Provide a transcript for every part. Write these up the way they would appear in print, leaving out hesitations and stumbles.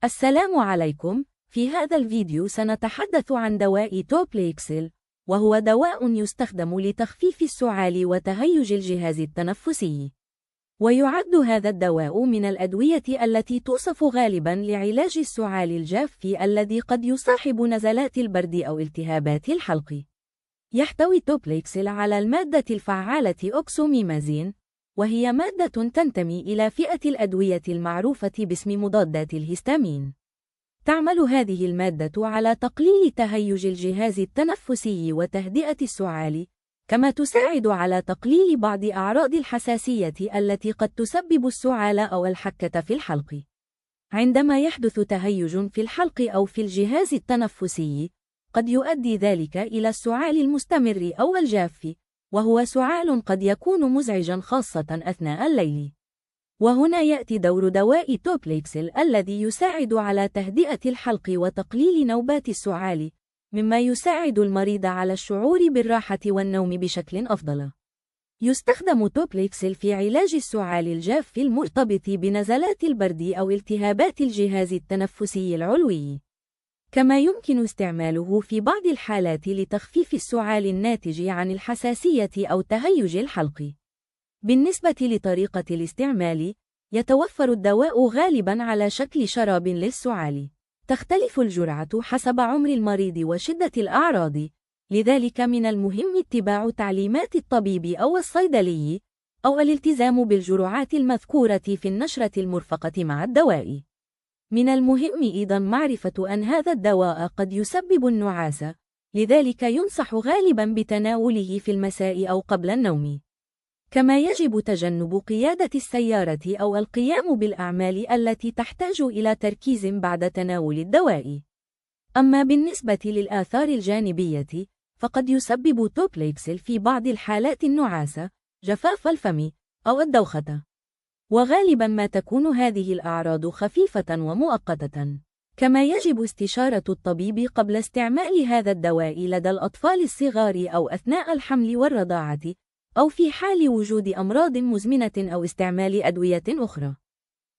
السلام عليكم. في هذا الفيديو سنتحدث عن دواء توبليكسل، وهو دواء يستخدم لتخفيف السعال وتهيج الجهاز التنفسي. ويعد هذا الدواء من الأدوية التي توصف غالباً لعلاج السعال الجاف الذي قد يصاحب نزلات البرد أو التهابات الحلق. يحتوي توبليكسل على المادة الفعالة أوكسوميمازين، وهي مادة تنتمي إلى فئة الأدوية المعروفة باسم مضادات الهستامين. تعمل هذه المادة على تقليل تهيج الجهاز التنفسي وتهدئة السعال، كما تساعد على تقليل بعض أعراض الحساسية التي قد تسبب السعال أو الحكة في الحلق. عندما يحدث تهيج في الحلق أو في الجهاز التنفسي، قد يؤدي ذلك إلى السعال المستمر أو الجاف، وهو سعال قد يكون مزعجاً خاصة أثناء الليل. وهنا يأتي دور دواء توبليكسل الذي يساعد على تهدئة الحلق وتقليل نوبات السعال، مما يساعد المريض على الشعور بالراحة والنوم بشكل أفضل. يستخدم توبليكسل في علاج السعال الجاف المرتبط بنزلات البرد أو التهابات الجهاز التنفسي العلوي. كما يمكن استعماله في بعض الحالات لتخفيف السعال الناتج عن الحساسية أو تهيج الحلق. بالنسبة لطريقة الاستعمال، يتوفر الدواء غالباً على شكل شراب للسعال. تختلف الجرعة حسب عمر المريض وشدة الأعراض، لذلك من المهم اتباع تعليمات الطبيب أو الصيدلي، أو الالتزام بالجرعات المذكورة في النشرة المرفقة مع الدواء. من المهم أيضاً معرفة أن هذا الدواء قد يسبب النعاس، لذلك ينصح غالباً بتناوله في المساء أو قبل النوم. كما يجب تجنب قيادة السيارة أو القيام بالأعمال التي تحتاج إلى تركيز بعد تناول الدواء. أما بالنسبة للآثار الجانبية، فقد يسبب توبليكسل في بعض الحالات النعاس، جفاف الفم، أو الدوخة. وغالباً ما تكون هذه الأعراض خفيفة ومؤقتة. كما يجب استشارة الطبيب قبل استعمال هذا الدواء لدى الأطفال الصغار أو أثناء الحمل والرضاعة، أو في حال وجود أمراض مزمنة أو استعمال أدوية أخرى.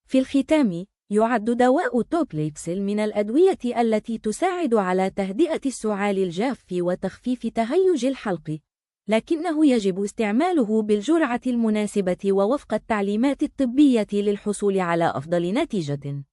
في الختام، يعد دواء توبليكسل من الأدوية التي تساعد على تهدئة السعال الجاف وتخفيف تهيج الحلق، لكنه يجب استعماله بالجرعة المناسبة ووفق التعليمات الطبية للحصول على أفضل نتيجة.